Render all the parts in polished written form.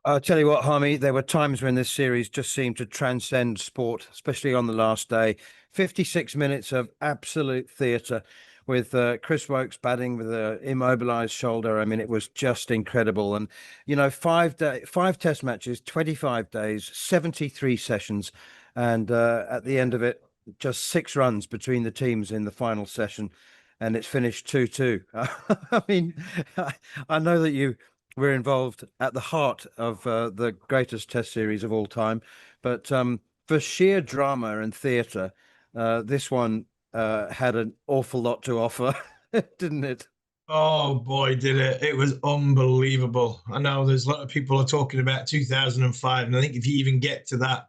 I'll tell you what, Harmy, there were times when this series just seemed to transcend sport, especially on the last day. 56 minutes of absolute theatre with Chris Wokes batting with an immobilized shoulder. I mean, it was just incredible. And, you know, 5 test matches, 25 days, 73 sessions. And at the end of it, just 6 runs between the teams in the final session. And it's finished 2-2. I mean, I know that we're involved at the heart of the greatest test series of all time. But for sheer drama and theatre, this one had an awful lot to offer, didn't it? Oh boy, did it. It was unbelievable. I know there's a lot of people are talking about 2005, and I think if you even get to that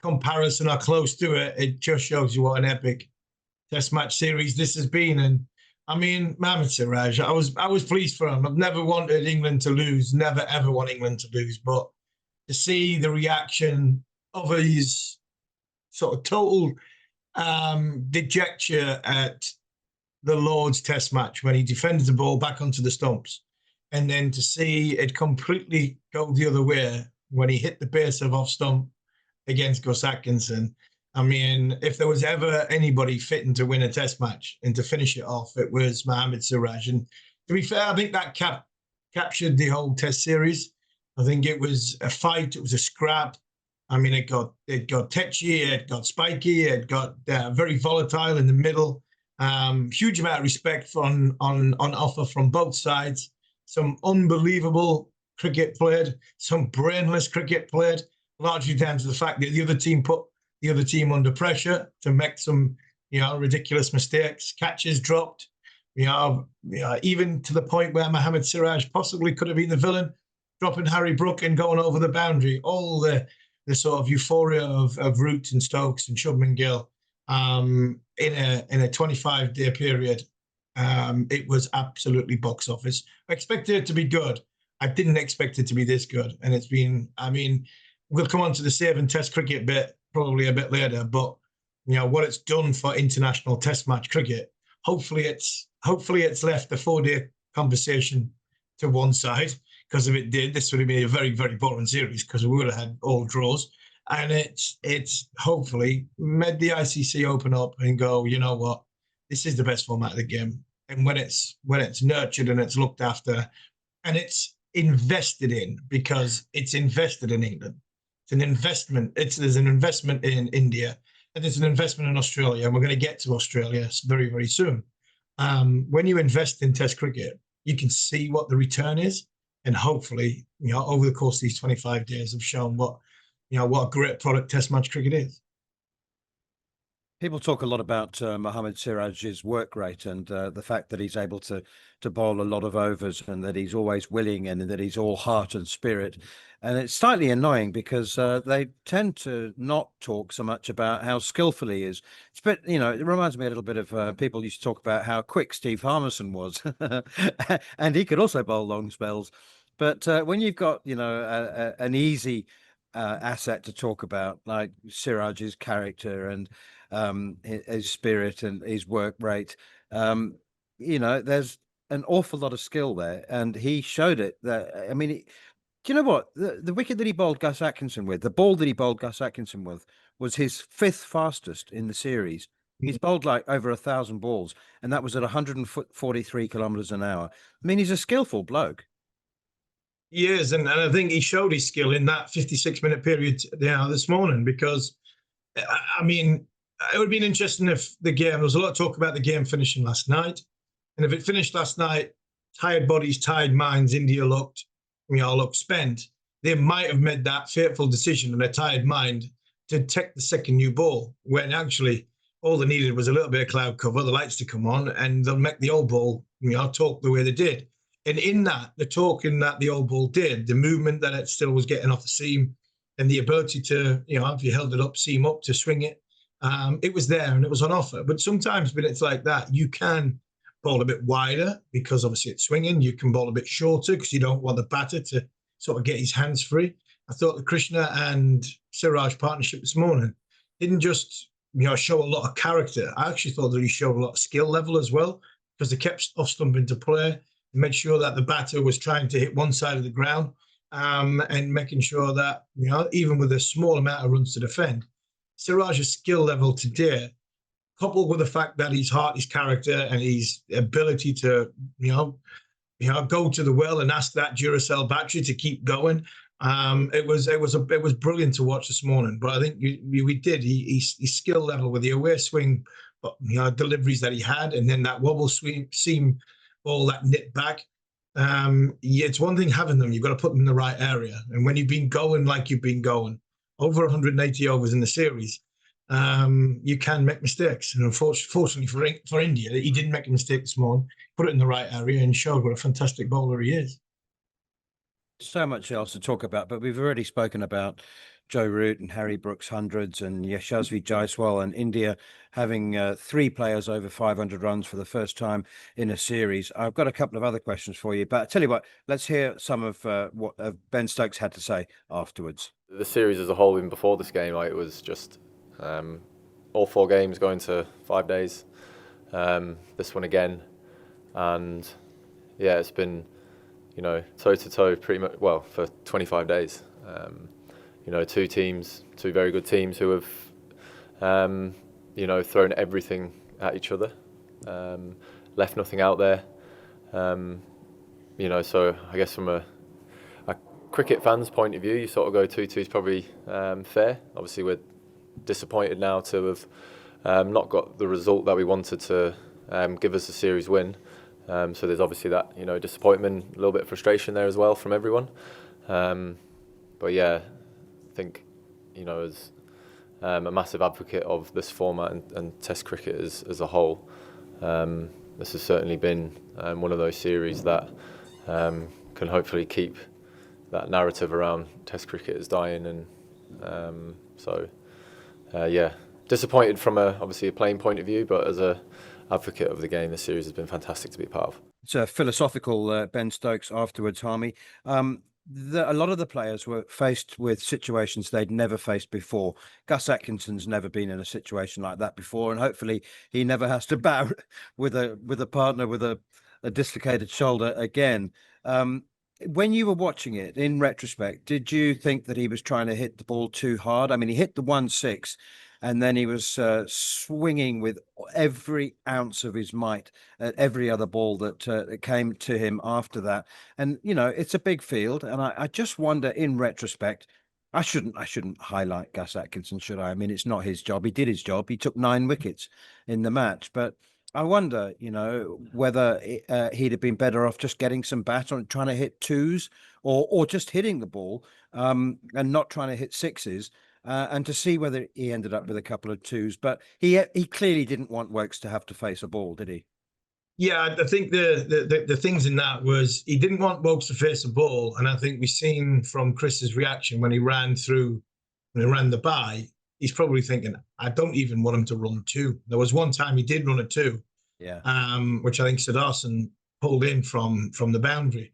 comparison or close to it, it just shows you what an epic test match series this has been. And I mean, Mohamed Siraj, I was pleased for him. I've never wanted England to lose, never ever want England to lose, but to see the reaction of his sort of total dejection at the Lord's Test match when he defended the ball back onto the stumps, and then to see it completely go the other way when he hit the base of off stump against Gus Atkinson. I mean, if there was ever anybody fitting to win a Test match and to finish it off, it was Mohamed Siraj. And to be fair, I think that captured the whole Test series. I think it was a fight. It was a scrap. I mean, it got tetchy, it got spiky, it got very volatile in the middle. Huge amount of respect on offer from both sides. Some unbelievable cricket played, some brainless cricket played, largely down to the fact that the other team put the other team under pressure to make some, ridiculous mistakes. Catches dropped, even to the point where Mohamed Siraj possibly could have been the villain, dropping Harry Brook and going over the boundary. All the sort of euphoria of Root and Stokes and Shubman Gill in a 25-day period. It was absolutely box office. I expected it to be good. I didn't expect it to be this good. And it's been, I mean, we'll come on to the save and test cricket bit probably a bit later, but what it's done for international test match cricket, hopefully it's left the 4-day conversation to one side, because if it did, this would have been a very, very boring series because we would have had all draws. And it's hopefully made the ICC open up and go, you know what, this is the best format of the game. And when it's nurtured and it's looked after and it's invested in, because it's invested in England. It's an investment. There's an investment in India and there's an investment in Australia. And we're going to get to Australia very, very soon. When you invest in Test cricket, you can see what the return is. And hopefully, over the course of these 25 days have shown what a great product Test match cricket is. People talk a lot about Mohamed Siraj's work rate and the fact that he's able to bowl a lot of overs and that he's always willing and that he's all heart and spirit. And it's slightly annoying because they tend to not talk so much about how skillful he is. It reminds me a little bit of people used to talk about how quick Steve Harmison was. And he could also bowl long spells. But when you've got, an easy asset to talk about, like Siraj's character and his spirit and his work rate, there's an awful lot of skill there, and he showed it. That I mean, do you know what, the wicket that he bowled Gus Atkinson with, the ball that he bowled Gus Atkinson with, was his 5th fastest in the series. He's bowled like over 1,000 balls, and that was at 143 kilometers an hour. I mean, he's a skillful bloke. He is, and I think he showed his skill in that 56-minute period this morning, because, I mean, it would have been interesting if there was a lot of talk about the game finishing last night. And if it finished last night, tired bodies, tired minds, India looked spent. They might have made that fateful decision in a tired mind to take the second new ball, when actually all they needed was a little bit of cloud cover, the lights to come on, and they'll make the old ball talk the way they did. And in that, the talking that the old ball did, the movement that it still was getting off the seam, and the ability to, if you held it up, seam up, to swing it, it was there and it was on offer. But sometimes when it's like that, you can bowl a bit wider because obviously it's swinging. You can bowl a bit shorter because you don't want the batter to sort of get his hands free. I thought the Krishna and Siraj partnership this morning didn't just show a lot of character. I actually thought that he showed a lot of skill level as well, because they kept off stump into play, made sure that the batter was trying to hit one side of the ground and making sure that, even with a small amount of runs to defend, Siraj's skill level today, coupled with the fact that his heart, his character, and his ability to, go to the well and ask that Duracell battery to keep going. It was brilliant to watch this morning. But I think we did. His skill level with the away swing, deliveries that he had, and then that wobble seam ball that nipped back. It's one thing having them. You've got to put them in the right area. And when you've been going like you've been going, over 180 overs in the series, you can make mistakes. And unfortunately for India, he didn't make a mistake this morning, put it in the right area, and showed what a fantastic bowler he is. So much else to talk about, but we've already spoken about Joe Root and Harry Brooks hundreds, and Yashasvi Jaiswal, and India having 3 players over 500 runs for the first time in a series. I've got a couple of other questions for you, but I tell you what, let's hear some of what Ben Stokes had to say afterwards. The series as a whole, even before this game, it was just all 4 games going to 5 days. This one again, and yeah, it's been, toe to toe pretty much, well, for 25 days. 2 teams, 2 very good teams who have, thrown everything at each other, left nothing out there. So I guess from a cricket fan's point of view, you sort of go 2-2 is probably fair. Obviously, we're disappointed now to have not got the result that we wanted to give us a series win. So there's obviously that, disappointment, a little bit of frustration there as well from everyone. But yeah, I think, as a massive advocate of this format and Test cricket as a whole, this has certainly been one of those series that can hopefully keep that narrative around Test cricket is dying. And disappointed from obviously a playing point of view, but as a advocate of the game, this series has been fantastic to be part of. It's a philosophical Ben Stokes afterwards, Harmy. A lot of the players were faced with situations they'd never faced before. Gus Atkinson's never been in a situation like that before, and hopefully he never has to bow with a partner with a dislocated shoulder again. When you were watching it in retrospect, did you think that he was trying to hit the ball too hard? I mean, he hit the 1-6, and then he was swinging with every ounce of his might at every other ball that came to him after that. And, it's a big field. And I just wonder, in retrospect, I shouldn't highlight Gus Atkinson, should I? I mean, it's not his job. He did his job. He took 9 wickets in the match. But I wonder, whether he'd have been better off just getting some bat on, trying to hit 2s, or just hitting the ball and not trying to hit 6s. And to see whether he ended up with a couple of 2s. But he clearly didn't want Woakes to have to face a ball, did he? Yeah, I think the things in that was he didn't want Woakes to face a ball. And I think we've seen from Chris's reaction when he ran the bye, he's probably thinking, I don't even want him to run 2. There was one time he did run a 2, which I think Siddharthan pulled in from the boundary.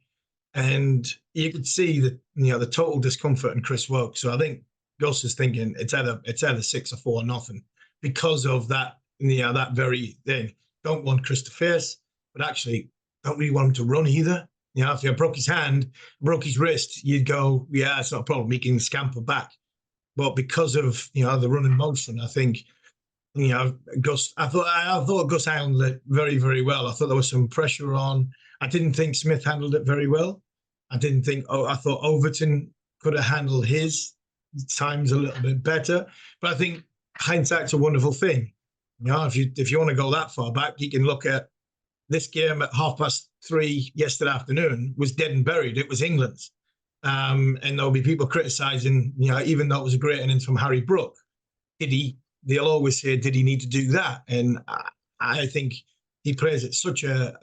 And you could see that, the total discomfort in Chris Woakes. So I think Gus is thinking it's either 6 or 4-0 because of that, that very thing. Don't want Chris to face, but actually don't really want him to run either. If you broke his hand, broke his wrist, you'd go, yeah, it's not a problem. He can scamper back. But because of, the running motion, I think, Gus, I thought Gus handled it very, very well. I thought there was some pressure on. I didn't think Smith handled it very well. I thought Overton could have handled his times a little bit better. But I think hindsight's a wonderful thing. If you want to go that far back, you can look at this game at 3:30 yesterday afternoon was dead and buried. It was England's. And there'll be people criticising, even though it was a great innings from Harry Brook, they'll always say, did he need to do that? And I think he plays at such a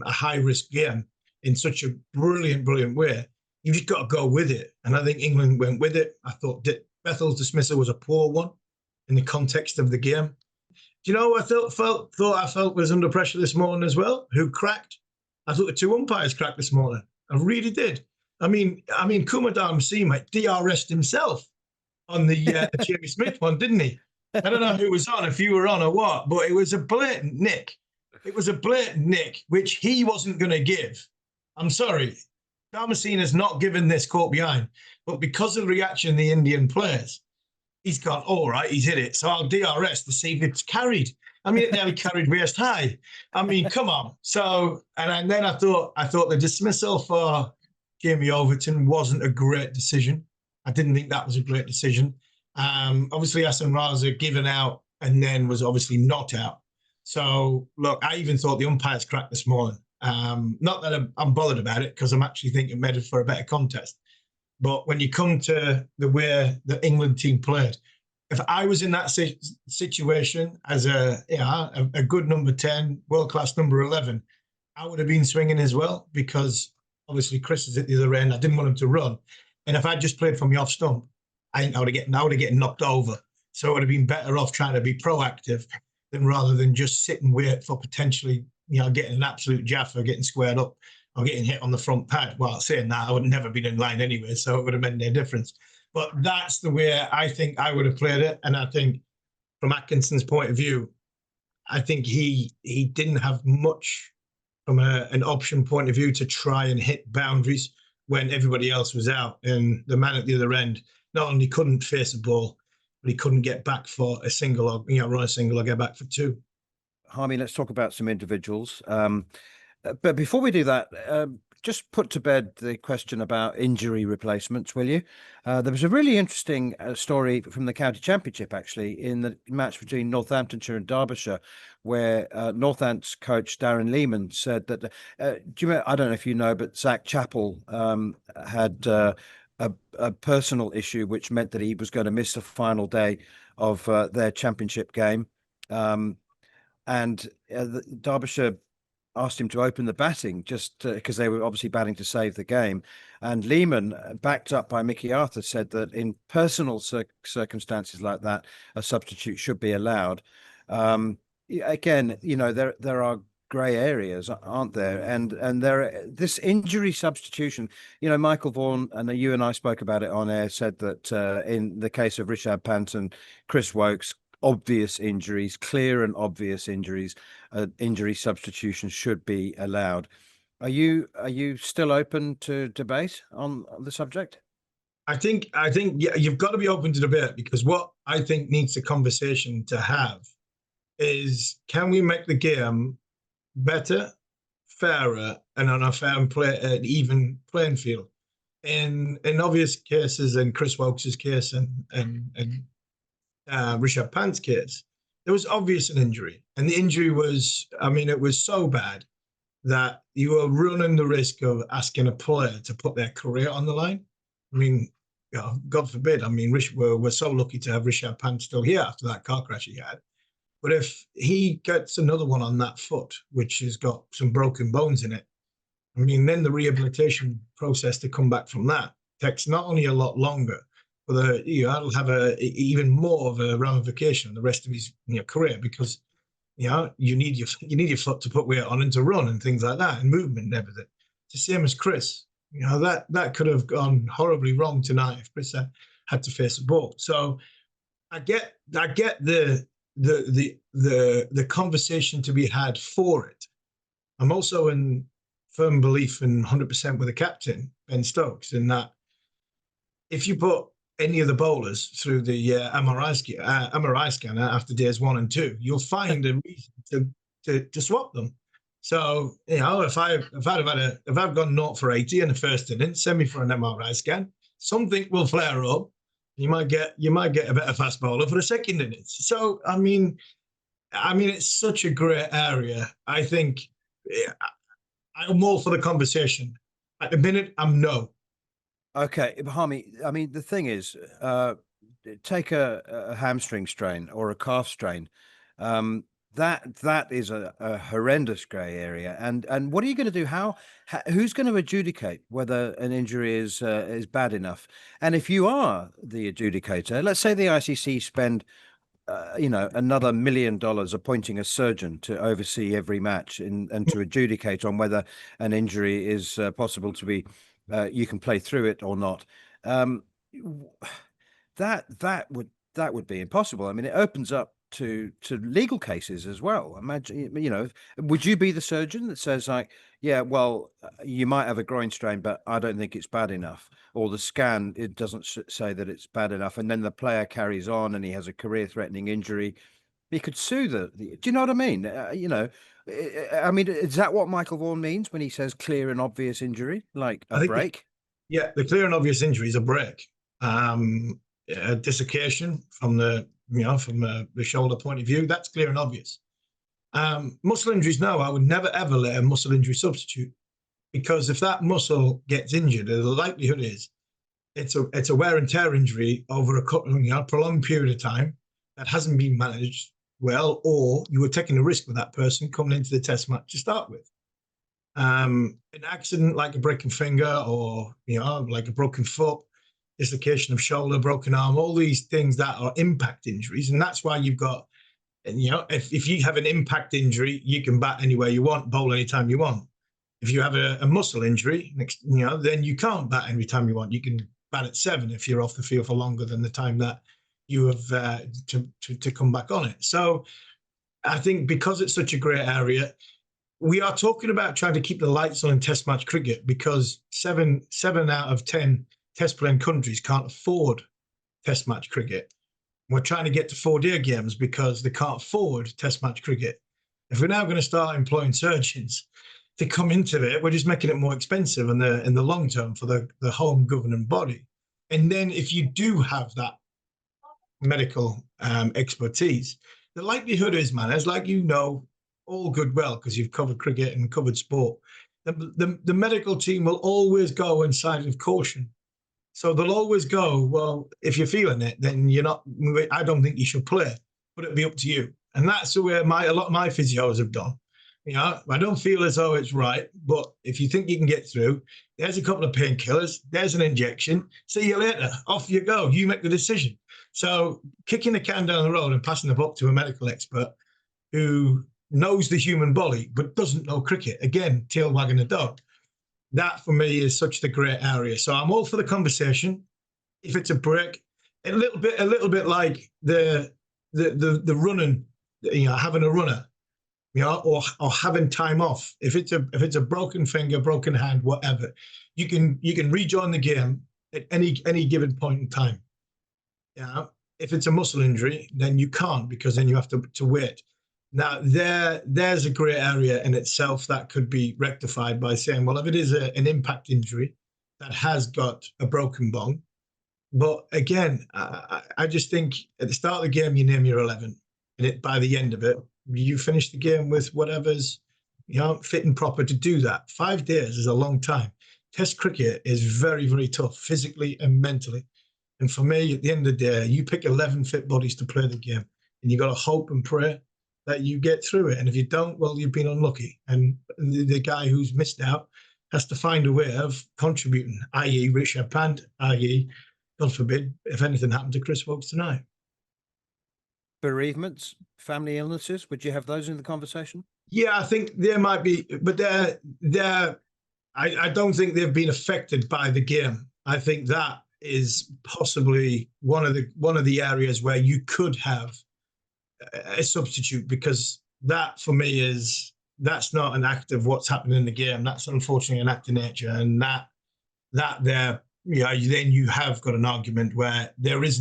high-risk game in such a brilliant, brilliant way. You've just got to go with it. And I think England went with it. I thought Bethel's dismissal was a poor one in the context of the game. Do you know what I felt was under pressure this morning as well? Who cracked? I thought the 2 umpires cracked this morning. I really did. I mean, Kumadam Seema DRS'd himself on the Jamie Smith one, didn't he? I don't know who was on, if you were on or what, but it was a blatant nick. It was a blatant nick, which he wasn't going to give. I'm sorry. Harmison has not given this caught behind, but because of the reaction of the Indian players, he's gone, all right, he's hit it. So I'll DRS to see if it's carried. I mean, it nearly carried waist high. I mean, come on. So, and then I thought the dismissal for Jamie Overton wasn't a great decision. I didn't think that was a great decision. Obviously, Hassan Raza given out and then was obviously not out. So, look, I even thought the umpires cracked this morning. Not that I'm bothered about it, because I'm actually thinking made it for a better contest. But when you come to the way the England team played, if I was in that situation as a good number 10, world-class number 11, I would have been swinging as well, because obviously Chris is at the other end. I didn't want him to run. And if I just played from the off stump, I think I would have getting knocked over. So it would have been better off trying to be proactive than rather than just sit and wait for potentially, getting an absolute jaffa, getting squared up, or getting hit on the front pad. Well, saying that, I would never been in line anyway, so it would have made no difference. But that's the way I think I would have played it. And I think from Atkinson's point of view, I think he didn't have much from an option point of view to try and hit boundaries when everybody else was out. And the man at the other end not only couldn't face a ball, but he couldn't get back for a single, or run a single or get back for two. Harmy, let's talk about some individuals. But before we do that, just put to bed the question about injury replacements, will you? There was a really interesting story from the County Championship, actually, in the match between Northamptonshire and Derbyshire, where Northants coach Darren Lehman said that, I don't know if you know, but Zach Chappell had a personal issue, which meant that he was going to miss the final day of their championship game. And Derbyshire asked him to open the batting just because they were obviously batting to save the game. And Lehman, backed up by Mickey Arthur, said that in personal circumstances like that, a substitute should be allowed. Again, there are grey areas, aren't there? And this injury substitution, Michael Vaughan, and you and I spoke about it on air, said that in the case of Rishabh Pant and Chris Wokes, obvious injuries, clear and obvious injuries, injury substitution should be allowed. Are you still open to debate on the subject? I think yeah, you've got to be open to debate, because what I think needs a conversation to have is, can we make the game better, fairer, and on a fair and even playing field? In obvious cases, in Chris Wokes' case and Rishabh Pant's case, there was obvious an injury, and the injury was, it was so bad that you were running the risk of asking a player to put their career on the line. God forbid. We're so lucky to have Rishabh Pant still here after that car crash he had. But if he gets another one on that foot, which has got some broken bones in it, then the rehabilitation process to come back from that takes not only a lot longer, but that'll have even more of a ramification on the rest of his career, because you need your foot to put weight on and to run and things like that, and movement and everything. It's the same as Chris. That could have gone horribly wrong tonight if Chris had to face a ball. So I get the conversation to be had for it. I'm also in firm belief in 100% with the captain, Ben Stokes, in that if you put any of the bowlers through the MRI scanner after days 1 and 2, you'll find a reason to swap them. So if I've gone 0 for 80 in the first innings, send me for an MRI scan. Something will flare up. You might get a better fast bowler for the second innings. So it's such a great area. I think I'm all for the conversation. At the minute, I'm no. Okay, Harmy, the thing is, take a hamstring strain or a calf strain. That is a horrendous grey area. And what are you going to do? Who's going to adjudicate whether an injury is bad enough? And if you are the adjudicator, let's say the ICC spend another $1 million appointing a surgeon to oversee every match and to adjudicate on whether an injury is possible to be you can play through it or not. That would be impossible. It opens up to legal cases as well. Imagine, you know, would you be the surgeon that says like, yeah, well, you might have a groin strain, but I don't think it's bad enough, or the scan, it doesn't say that it's bad enough, and then the player carries on and he has a career-threatening injury. He could sue do you know what I mean? You know, I mean, is that what Michael Vaughan means when he says clear and obvious injury, like a break? Yeah, the clear and obvious injury is a break, a dislocation from the shoulder point of view. That's clear and obvious. Muscle injuries, no, I would never ever let a muscle injury substitute, because if that muscle gets injured, the likelihood is it's a wear and tear injury over a prolonged period of time that hasn't been managed well, or you were taking a risk with that person coming into the test match to start with. An accident like a broken finger, or like a broken foot, dislocation of shoulder, broken arm, all these things that are impact injuries, and that's why you've got, and if you have an impact injury, you can bat anywhere you want, bowl anytime you want. If you have a muscle injury, then you can't bat any time you want. You can bat at 7 if you're off the field for longer than the time that you have to come back on it. So I think because it's such a grey area, we are talking about trying to keep the lights on in test match cricket, because seven out of 10 test playing countries can't afford test match cricket. We're trying to get to 4-day games because they can't afford test match cricket. If we're now going to start employing surgeons to come into it, we're just making it more expensive in the long term for the home governing body. And then if you do have that medical expertise, the likelihood is, man, as like all good well, because you've covered cricket and covered sport, the medical team will always go on side of caution. So they'll always go, well, if you're feeling it, then I don't think you should play, but it'll be up to you. And that's the way a lot of my physios have done. I don't feel as though it's right, but if you think you can get through, there's a couple of painkillers, there's an injection, see you later, off you go, you make the decision. So kicking the can down the road and passing the buck to a medical expert who knows the human body but doesn't know cricket, again, tail wagging the dog, that for me is such the great area. So I'm all for the conversation. If it's a break, a little bit like the running, having a runner, or having time off. If it's a broken finger, broken hand, whatever, you can rejoin the game at any given point in time. If it's a muscle injury, then you can't, because then you have to wait. Now there's a grey area in itself that could be rectified by saying, well, if it is an impact injury that has got a broken bone, but again, I just think at the start of the game you name your 11, and by the end of it, you finish the game with whatever's fit and proper to do that. 5 days is a long time. Test cricket is very, very tough physically and mentally. And for me, at the end of the day, you pick 11 fit bodies to play the game, and you got to hope and pray that you get through it. And if you don't, well, you've been unlucky. And the guy who's missed out has to find a way of contributing, i.e. Rishabh Pant, i.e., God forbid, if anything happened to Chris Woakes tonight. Bereavements, family illnesses, would you have those in the conversation? Yeah, I think there might be, but I don't think they've been affected by the game. I think that is possibly one of the areas where you could have a substitute, because that for me that's not an act of what's happening in the game. That's unfortunately an act of nature, and that there, then you have got an argument where there's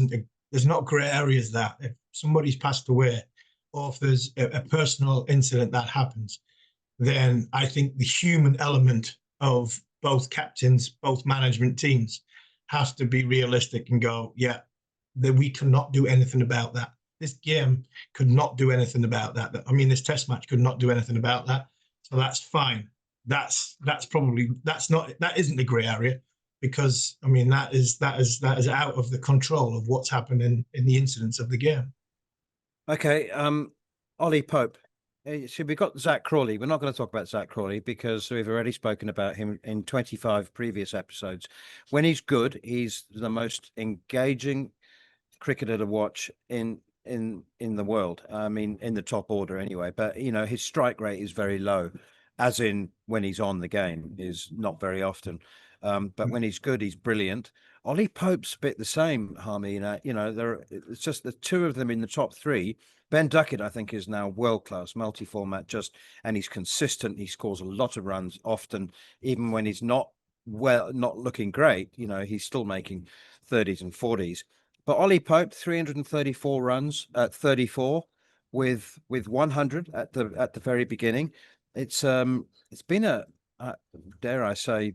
not grey areas. That if somebody's passed away, or if there's a personal incident that happens, then I think the human element of both captains, both management teams, have to be realistic and go, that we cannot do anything about that. This game could not do anything about that. I mean, this test match could not do anything about that. So that's fine. That isn't the grey area, because I mean that is out of the control of what's happened in the incidents of the game. Okay, Ollie Pope. So we've got Zach Crawley. We're not going to talk about Zach Crawley because we've already spoken about him in 25 previous episodes. When he's good, he's the most engaging cricketer to watch in the world. I mean, in the top order anyway. But his strike rate is very low, as in when he's on the game is not very often. But when he's good, he's brilliant. Ollie Pope's a bit the same, Harmy. It's just the two of them in the top three. Ben Duckett, I think, is now world class, multi-format, and he's consistent. He scores a lot of runs often, even when he's not looking great. He's still making 30s and 40s. But Ollie Pope, 334 runs at 34, with 100 at the very beginning. It's been dare I say,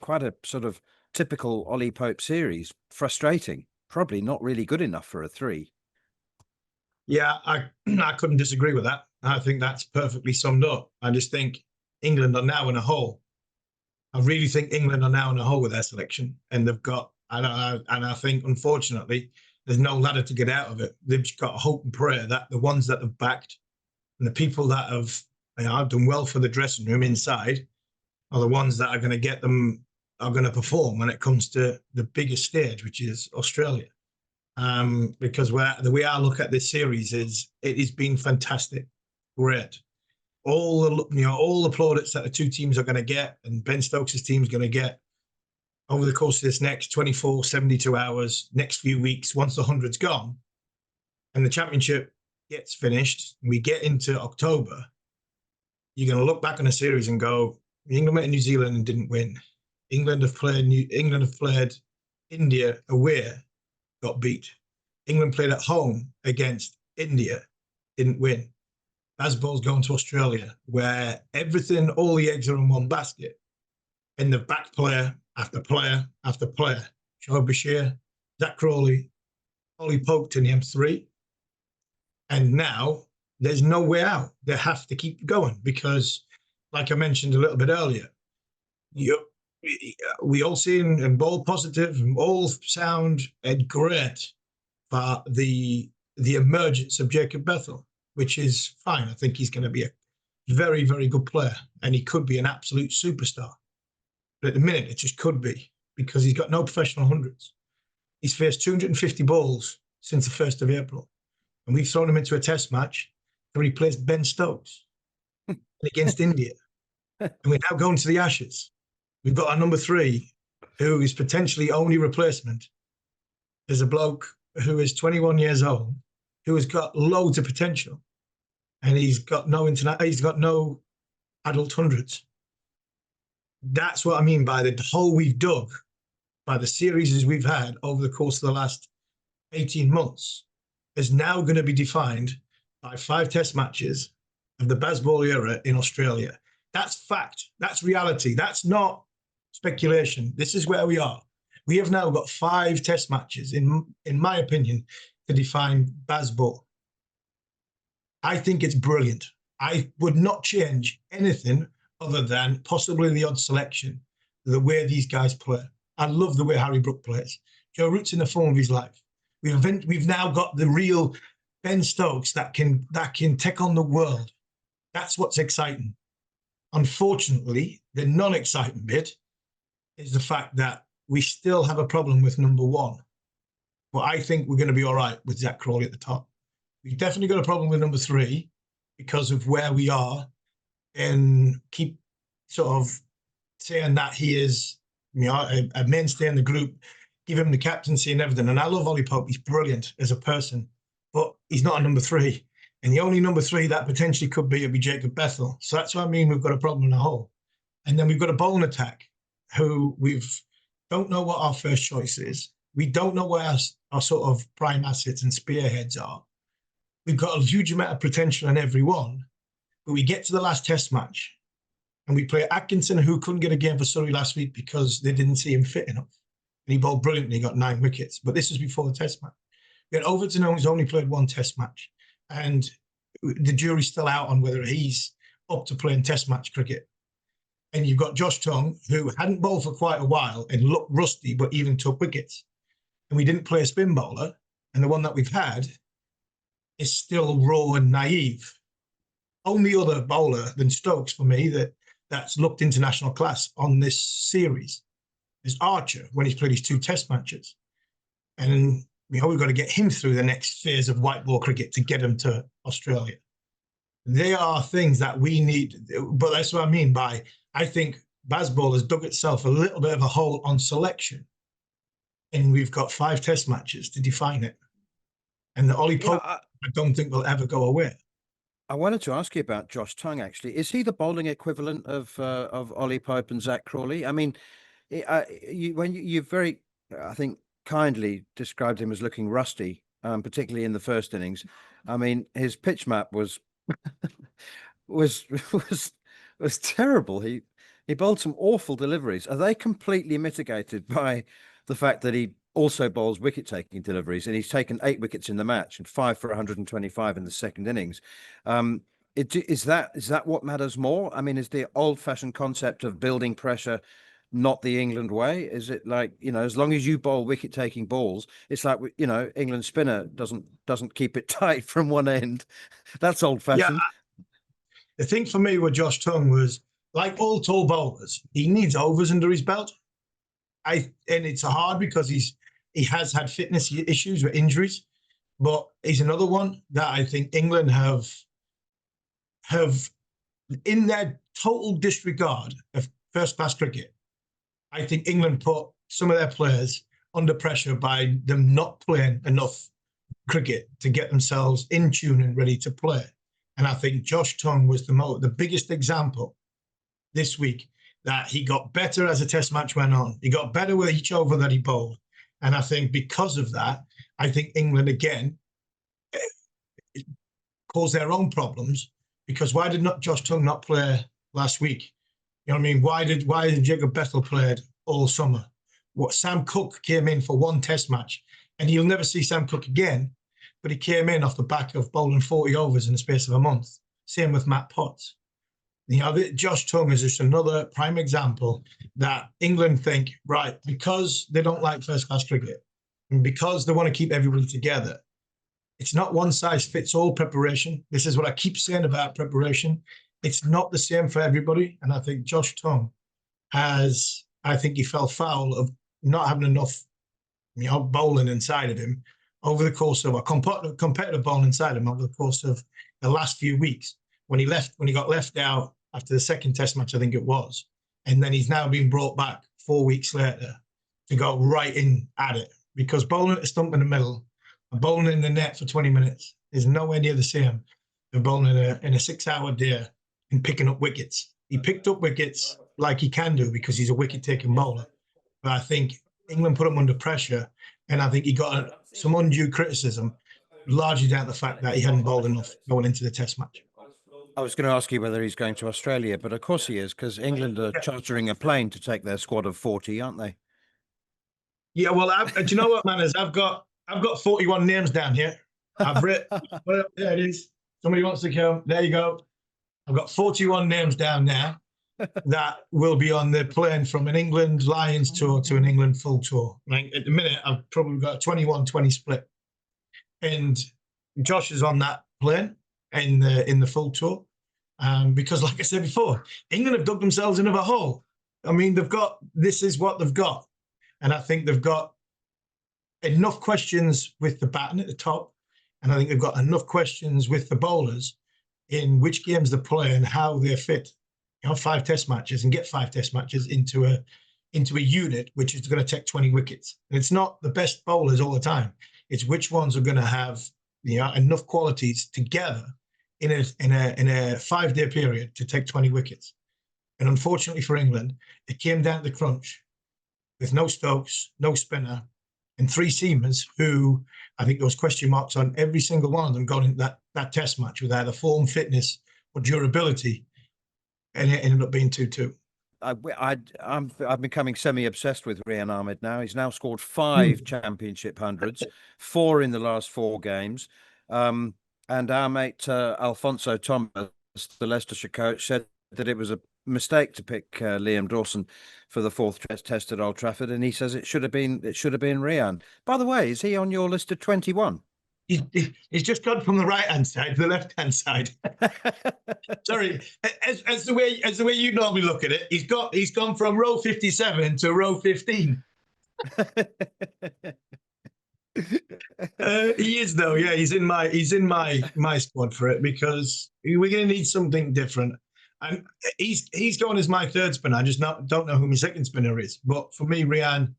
quite a sort of typical Ollie Pope series. Frustrating. Probably not really good enough for a 3. Yeah, I couldn't disagree with that. I think that's perfectly summed up. I just think England are now in a hole. I really think England are now in a hole with their selection, and they've got. And I think, unfortunately, there's no ladder to get out of it. They've just got hope and prayer that the ones that have backed and the people that have done well for the dressing room inside are the ones that are going to perform when it comes to the biggest stage, which is Australia. Because the way I look at this series is it has been fantastic, great. All the plaudits that the two teams are going to get, and Ben Stokes' team is going to get over the course of this next 24, 72 hours, next few weeks, once the 100's gone, and the championship gets finished, and we get into October, you're going to look back on the series and go, England went to New Zealand and didn't win. England have played India away, got beat. England played at home against India, didn't win. Bazball's going to Australia, where all the eggs are in one basket. And they've backed player after player after player. Shoaib Bashir, Zach Crawley, Ollie Pope to name 3. And now there's no way out. They have to keep going because, like I mentioned a little bit earlier, we all seem and all positive and all sound and great for the emergence of Jacob Bethel, which is fine. I think he's going to be a very, very good player, and he could be an absolute superstar. But at the minute, it just could be because he's got no professional hundreds. He's faced 250 balls since the 1st of April, and we've thrown him into a test match to replace Ben Stokes against India. And we're now going to the Ashes. We've got our number 3, who is potentially only replacement, is a bloke who is 21 years old, who has got loads of potential, and he's got no adult hundreds. That's what I mean by the hole we've dug, by the series we've had over the course of the last 18 months, is now going to be defined by 5 test matches of the Bazball era in Australia. That's fact. That's reality. That's not speculation. This is where we are. We have now got 5 test matches, in my opinion, to define Bazball. I think it's brilliant. I would not change anything other than possibly the odd selection, the way these guys play. I love the way Harry Brook plays. Joe Root's in the form of his life. We've now got the real Ben Stokes that can take on the world. That's what's exciting. Unfortunately, the non-exciting bit is the fact that we still have a problem with number 1. But I think we're going to be all right with Zach Crawley at the top. We've definitely got a problem with number 3 because of where we are, and keep sort of saying that he is a mainstay in the group, give him the captaincy and everything. And I love Ollie Pope. He's brilliant as a person, but he's not a number 3. And the only number 3 that potentially could be would be Jacob Bethel. So that's what I mean. We've got a problem in the hole. And then we've got a bowling attack who don't know what our first choice is. We don't know where our sort of prime assets and spearheads are. We've got a huge amount of potential in every one, but we get to the last test match and we play Atkinson, who couldn't get a game for Surrey last week because they didn't see him fit enough. And he bowled brilliantly, got 9 wickets. But this was before the test match. We had Overton, who's only played 1 test match. And the jury's still out on whether he's up to playing test match cricket. And you've got Josh Tongue, who hadn't bowled for quite a while and looked rusty, but even took wickets. And we didn't play a spin bowler. And the one that we've had is still raw and naive. Only other bowler than Stokes for me that's looked international class on this series is Archer, when he's played his 2 test matches. And we've got to get him through the next phase of white ball cricket to get him to Australia. They are things that we need, but that's what I mean by, I think Bazball has dug itself a little bit of a hole on selection. and we've got 5 Test matches to define it. And the Ollie Pope, Yeah, I don't think will ever go away. I wanted to ask you about Josh Tongue. Actually, is he the bowling equivalent of Ollie Pope and Zach Crawley? I mean, you very, I think, kindly described him as looking rusty, particularly in the first innings. I mean, his pitch map was was was was terrible. He bowled some awful deliveries. Are they completely mitigated by the fact that he also bowls wicket-taking deliveries, and he's taken 8 wickets in the match and 5 for 125 in the second innings? Is that what matters more? I mean, is the old-fashioned concept of building pressure not the England way? Is it like, as long as you bowl wicket-taking balls, it's like, England spinner doesn't keep it tight from one end. That's old-fashioned. Yeah, the thing for me with Josh Tongue was, like all tall bowlers, he needs overs under his belt. And it's hard because he has had fitness issues with injuries, but he's another one that I think England have in their total disregard of first-class cricket. I think England put some of their players under pressure by them not playing enough cricket to get themselves in tune and ready to play. And I think Josh Tongue was the biggest example this week that he got better as the Test match went on. He got better with each over that he bowled. And I think because of that, I think England again caused their own problems, because why did not Josh Tongue not play last week? You know what I mean? Why did Jacob Bethel play all summer? What, Sam Cook came in for 1 Test match, and you'll never see Sam Cook again, but he came in off the back of bowling 40 overs in the space of a month. Same with Matt Potts. Josh Tongue is just another prime example that England think, right, because they don't like first-class cricket and because they want to keep everybody together, it's not one-size-fits-all preparation. This is what I keep saying about preparation. It's not the same for everybody. And I think Josh Tongue he fell foul of not having enough bowling inside of him over the course of competitive bowling inside him over the course of the last few weeks. When he got left out after the second Test match, I think it was, and then he's now been brought back 4 weeks later to go right in at it, because bowling at a stump in the middle and bowling in the net for 20 minutes is nowhere near the same as bowling in a 6-hour day and picking up wickets. He picked up wickets like he can do because he's a wicket-taking bowler, but I think England put him under pressure, and I think he got some undue criticism, largely down to the fact that he hadn't bowled enough going into the Test match. I was going to ask you whether he's going to Australia, but of course he is, because England are chartering a plane to take their squad of 40, aren't they? Yeah, well, do you know what, Manners? I've got 41 names down here. I've written. Well, there it is. Somebody wants to come. There you go. I've got 41 names down there that will be on the plane from an England Lions tour to an England full tour. Like, at the minute, I've probably got a 21-20 split, and Josh is on that plane in the full tour, because, like I said before, England have dug themselves into a hole. I mean, this is what they've got, and I think they've got enough questions with the batting at the top, and I think they've got enough questions with the bowlers in which games they play and how they fit 5 Test matches and get 5 Test matches into a unit which is going to take 20 wickets. And it's not the best bowlers all the time. It's which ones are going to have enough qualities together in a 5-day period to take 20 wickets. And unfortunately for England, it came down to the crunch with no Stokes, no spinner, and 3 seamers who I think there was question marks on every single one of them going into that Test match with either form, fitness, or durability, and it ended up being 2-2. I'm becoming semi-obsessed with Rian Ahmed now. He's now scored 5 championship hundreds, 4 in the last 4 games. And our mate Alfonso Thomas, the Leicestershire coach, said that it was a mistake to pick Liam Dawson for the 4th Test at Old Trafford, and he says it should have been Rian. By the way, is he on your list of 21? He's just gone from the right-hand side to the left-hand side. Sorry, as the way you normally look at it, he's gone from row 57 to row 15. He is though, yeah. He's in my squad for it, because we're going to need something different. And he's going as my 3rd spinner. I just don't know who my 2nd spinner is. But for me, Rian,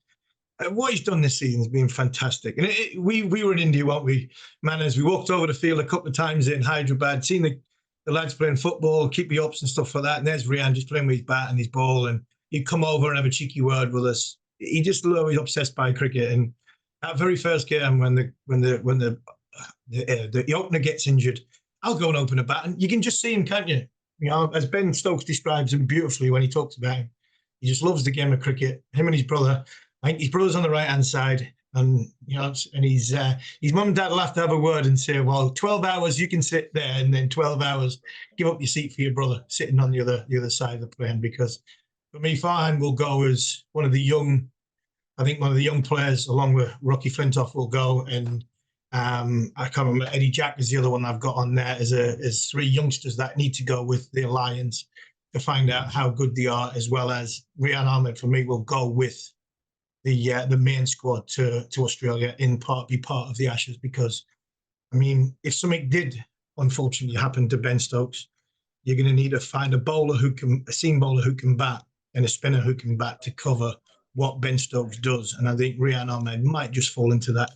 what he's done this season has been fantastic. And we were in India, weren't we, Manners? We walked over the field a couple of times in Hyderabad, seen the lads playing football, keepy ups and stuff like that. And there's Rian just playing with his bat and his ball, and he'd come over and have a cheeky word with us. He just he's obsessed by cricket. And that very first game when the opener gets injured, I'll go and open a bat, and you can just see him, can't you? You know, as Ben Stokes describes him beautifully when he talks about him. He just loves the game of cricket. Him and his brother. I think his brother's on the right hand side, and you know, and his mum and dad will have to have a word and say, "Well, 12 hours you can sit there, and then 12 hours give up your seat for your brother sitting on the other side of the plane." Because for me, Farhan will go as one of the young players, along with Rocky Flintoff will go, and I can't remember, Eddie Jack is the other one I've got on there as three youngsters that need to go with the Alliance to find out how good they are, as well as Rian Ahmed for me will go with the main squad to Australia be part of the Ashes. Because I mean, if something did unfortunately happen to Ben Stokes, you're going to need to find a seam bowler who can bat and a spinner who can bat to cover what Ben Stokes does. And I think Rian Ahmed might just fall into that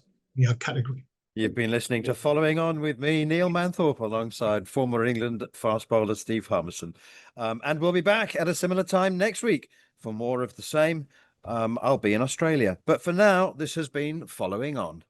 category. You've been listening to Following On with me, Neil Manthorp, alongside former England fast bowler Steve Harmison. And we'll be back at a similar time next week for more of the same. I'll be in Australia. But for now, this has been Following On.